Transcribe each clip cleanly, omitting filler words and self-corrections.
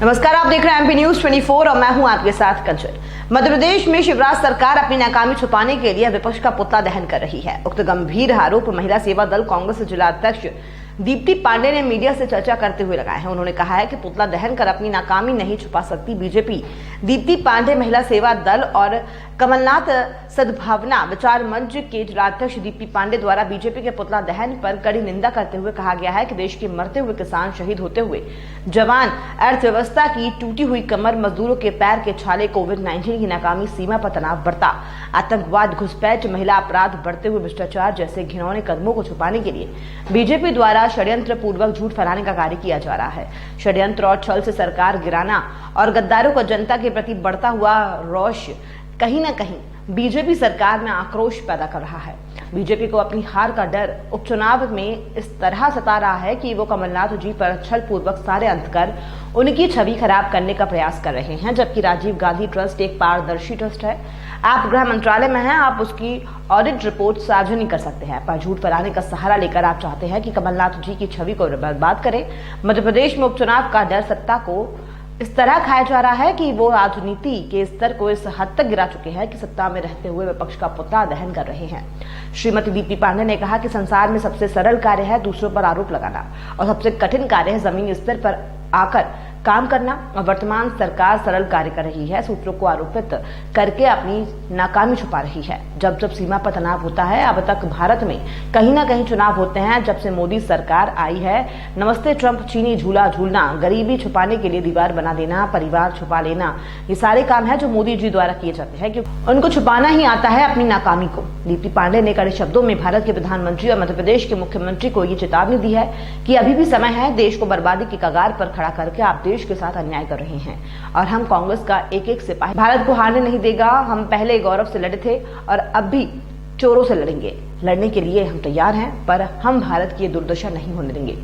नमस्कार, आप देख रहे हैं एमपी न्यूज 24 और मैं हूं आपके साथ कंचन। मध्य प्रदेश में शिवराज सरकार अपनी नाकामी छुपाने के लिए विपक्ष का पुतला दहन कर रही है। उक्त गंभीर आरोप महिला सेवा दल कांग्रेस जिला अध्यक्ष दीप्ति पांडे ने मीडिया से चर्चा करते हुए लगाए हैं। उन्होंने कहा है कि पुतला दहन कर अपनी नाकामी नहीं छुपा सकती बीजेपी। दीप्ति पांडे महिला सेवा दल और कमलनाथ सद्भावना विचार मंच के जिलाध्यक्ष दीप्ति पांडे द्वारा बीजेपी के पुतला दहन पर कड़ी निंदा करते हुए कहा गया है कि देश के मरते हुए किसान, शहीद होते हुए जवान, अर्थव्यवस्था की टूटी हुई कमर, मजदूरों के पैर के छाले, कोविड-19 की नाकामी, सीमा पर तनाव बढ़ता, आतंकवाद, घुसपैठ, महिला अपराध, बढ़ते हुए भ्रष्टाचार जैसे घिनौने कदमों को छुपाने के लिए बीजेपी द्वारा षड्यंत्र पूर्वक झूठ फैलाने का कार्य किया जा रहा है। षड्यंत्र और छल से सरकार गिराना और गद्दारों को जनता के प्रति बढ़ता हुआ रोष कहीं न कहीं बीजेपी सरकार में आक्रोश पैदा कर रहा है। बीजेपी को अपनी हार का डर उपचुनाव में इस तरह सता रहा है कि वो कमलनाथ जी पर छल पूर्वक सारे अंत कर उनकी छवि खराब करने का प्रयास कर रहे हैं, जबकि राजीव गांधी ट्रस्ट एक पारदर्शी ट्रस्ट है। आप गृह मंत्रालय में हैं, आप उसकी ऑडिट रिपोर्ट साझा नहीं कर सकते हैं, पर झूठ फैलाने का सहारा लेकर आप चाहते हैं कि कमलनाथ जी की छवि को बर्बाद करें। मध्य प्रदेश में उपचुनाव का डर सत्ता को इस तरह खाया जा रहा है कि वो राजनीति के स्तर को इस हद तक गिरा चुके हैं कि सत्ता में रहते हुए विपक्ष का पुतला दहन कर रहे हैं। श्रीमती दीप्ति पांडे ने कहा कि संसार में सबसे सरल कार्य है दूसरों पर आरोप लगाना और सबसे कठिन कार्य है जमीनी स्तर पर आकर काम करना, और वर्तमान सरकार सरल कार्य कर रही है, सूत्रों को आरोपित करके अपनी नाकामी छुपा रही है। जब जब सीमा पर तनाव होता है, अब तक भारत में कहीं ना कहीं चुनाव होते हैं। जब से मोदी सरकार आई है, नमस्ते ट्रंप, चीनी झूला झूलना, गरीबी छुपाने के लिए दीवार बना देना, परिवार छुपा लेना, ये सारे काम है जो मोदी जी द्वारा किए जाते हैं, क्योंकि उनको छुपाना ही आता है अपनी नाकामी को। दीप्ति पांडे ने कड़े शब्दों में भारत के प्रधानमंत्री और मध्य प्रदेश के मुख्यमंत्री को ये चेतावनी दी है कि अभी भी समय है, देश को बर्बादी की कगार पर खड़ा करके आप देश के साथ अन्याय कर रहे हैं और हम कांग्रेस का एक एक सिपाही भारत को हारने नहीं देगा। हम पहले गौरव से लड़े थे और अब भी चोरों से लड़ेंगे। लड़ने के लिए हम तैयार हैं, पर हम भारत की दुर्दशा नहीं होने देंगे।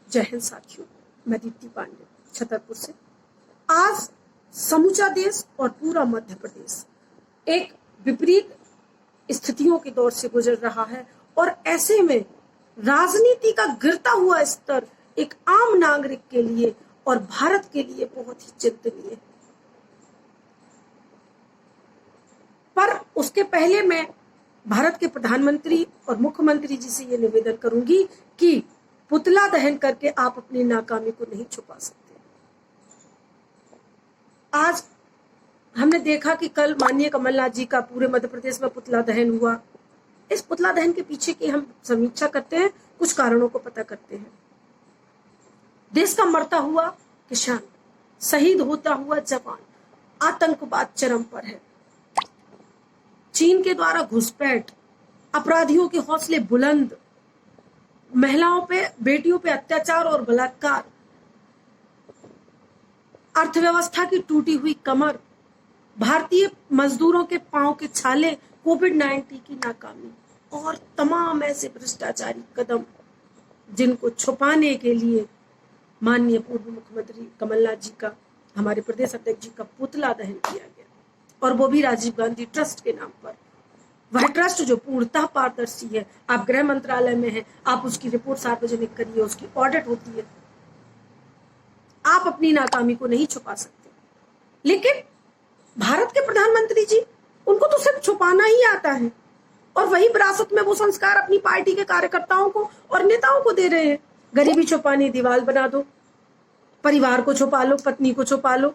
जय हिंद साथियों, मैं दीप्ति पांडे छतरपुर से। आज समूचा देश और पूरा मध्य प्रदेश एक विपरीत स्थितियों के दौर से गुजर रहा है और ऐसे में राजनीति का गिरता हुआ स्तर एक आम नागरिक के लिए और भारत के लिए बहुत ही चिंतनीय है। पर उसके पहले मैं भारत के प्रधानमंत्री और मुख्यमंत्री जी से ये निवेदन करूंगी कि पुतला दहन करके आप अपनी नाकामी को नहीं छुपा सकते। आज हमने देखा कि कल माननीय कमलनाथ जी का पूरे मध्य प्रदेश में पुतला दहन हुआ। इस पुतला दहन के पीछे की हम समीक्षा करते हैं, कुछ कारणों को पता करते हैं। देश का मरता हुआ किसान, शहीद होता हुआ जवान, आतंकवाद चरम पर है, चीन के द्वारा घुसपैठ, अपराधियों के हौसले बुलंद, महिलाओं पे, बेटियों पे अत्याचार और बलात्कार, अर्थव्यवस्था की टूटी हुई कमर, भारतीय मजदूरों के पांव के छाले, कोविड-19 की नाकामी और तमाम ऐसे भ्रष्टाचारी कदम जिनको छुपाने के लिए माननीय पूर्व मुख्यमंत्री कमलनाथ जी का, हमारे प्रदेश अध्यक्ष जी का पुतला दहन किया गया, और वो भी राजीव गांधी ट्रस्ट के नाम पर। वह ट्रस्ट जो पूर्णतः पारदर्शी है, आप गृह मंत्रालय में हैं, आप उसकी रिपोर्ट सार्वजनिक करिए, उसकी ऑडिट होती है, आप अपनी नाकामी को नहीं छुपा सकते। लेकिन भारत के प्रधानमंत्री जी, उनको तो सिर्फ छुपाना ही आता है और वही विरासत में वो संस्कार अपनी पार्टी के कार्यकर्ताओं को और नेताओं को दे रहे हैं। गरीबी छुपानी, दीवार बना दो, परिवार को छुपा लो, पत्नी को छुपा लो।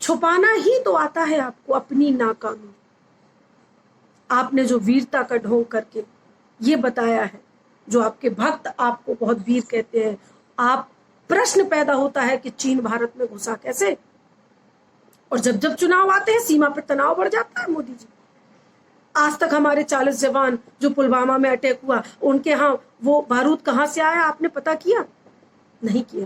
छुपाना ही तो आता है आपको अपनी नाकामी। आपने जो वीरता का ढोंग करके ये बताया है, जो आपके भक्त आपको बहुत वीर कहते हैं, आप प्रश्न पैदा होता है कि चीन भारत में घुसा कैसे, और जब जब चुनाव आते हैं सीमा पर तनाव बढ़ जाता है। मोदी जी, आज तक हमारे 40 जवान जो पुलवामा में अटैक हुआ, उनके यहाँ वो बारूद कहाँ से आया आपने पता किया? नहीं किया।